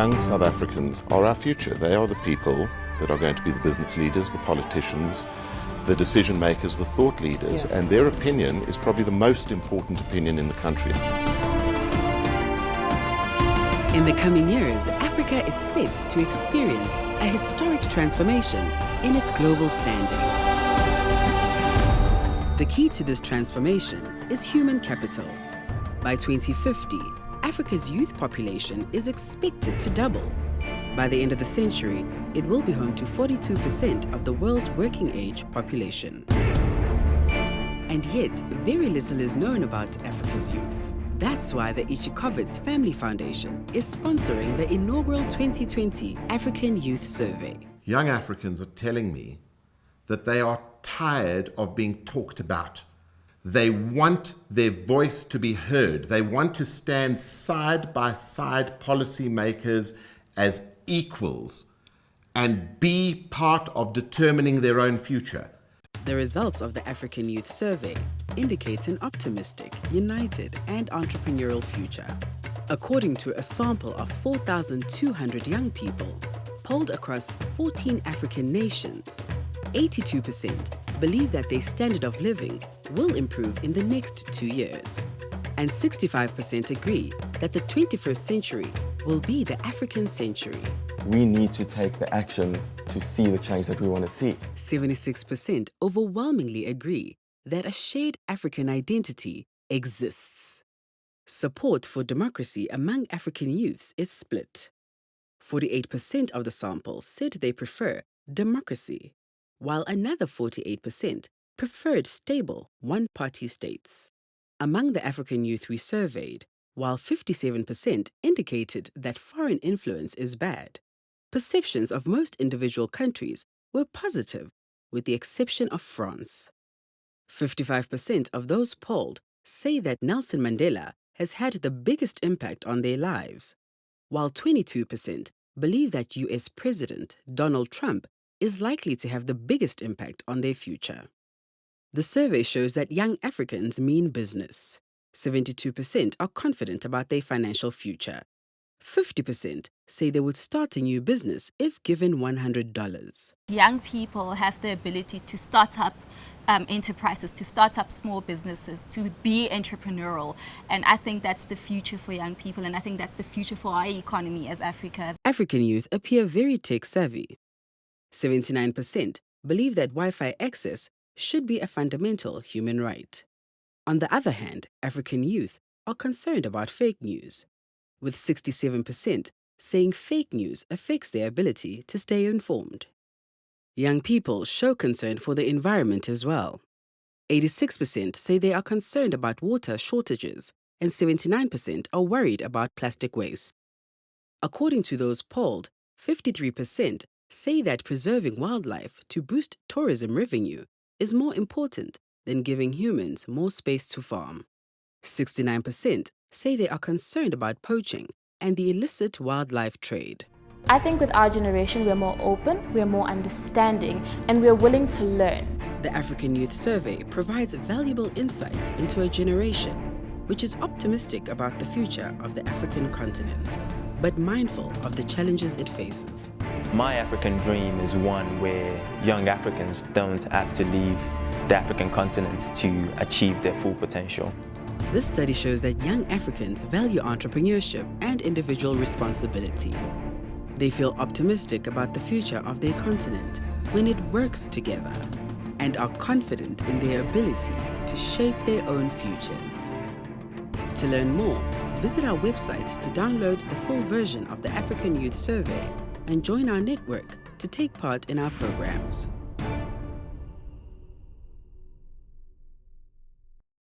young South Africans are our future. They are the people that are going to be the business leaders, the politicians, the decision makers, the thought leaders, and their opinion is probably the most important opinion in the country. In the coming years, Africa is set to experience a historic transformation in its global standing. The key to this transformation is human capital. By 2050, Africa's youth population is expected to double. By the end of the century, it will be home to 42% of the world's working age population. And yet, very little is known about Africa's youth. That's why the Ichikowitz Family Foundation is sponsoring the inaugural 2020 African Youth Survey. Young Africans are telling me that they are tired of being talked about. They want their voice to be heard. They want to stand side by side policymakers as equals and be part of determining their own future. The results of the African Youth Survey indicate an optimistic, united, and entrepreneurial future. According to a sample of 4,200 young people polled across 14 African nations, 82% believe that their standard of living will improve in the next 2 years. And 65% agree that the 21st century will be the African century. We need to take the action to see the change that we want to see. 76% overwhelmingly agree that a shared African identity exists. Support for democracy among African youths is split. 48% of the sample said they prefer democracy, while another 48% preferred stable one-party states. Among the African youth we surveyed, while 57% indicated that foreign influence is bad, perceptions of most individual countries were positive, with the exception of France. 55% of those polled say that Nelson Mandela has had the biggest impact on their lives, while 22% believe that US President Donald Trump is likely to have the biggest impact on their future. The survey shows that young Africans mean business. 72% are confident about their financial future. 50% say they would start a new business if given $100. Young people have the ability to start up enterprises, to start up small businesses, to be entrepreneurial. And I think that's the future for young people, and I think that's the future for our economy as Africa. African youth appear very tech-savvy. 79% believe that Wi-Fi access should be a fundamental human right. On the other hand, African youth are concerned about fake news, with 67% saying fake news affects their ability to stay informed. Young people show concern for the environment as well. 86% say they are concerned about water shortages, and 79% are worried about plastic waste. According to those polled, 53% say that preserving wildlife to boost tourism revenue is more important than giving humans more space to farm. 69% say they are concerned about poaching and the illicit wildlife trade. I think with our generation, we're more open, we're more understanding, and we're willing to learn. The African Youth Survey provides valuable insights into a generation which is optimistic about the future of the African continent, but mindful of the challenges it faces. My African dream is one where young Africans don't have to leave the African continent to achieve their full potential. This study shows that young Africans value entrepreneurship and individual responsibility. They feel optimistic about the future of their continent when it works together, and are confident in their ability to shape their own futures. To learn more, visit our website to download the full version of the African Youth Survey and join our network to take part in our programs.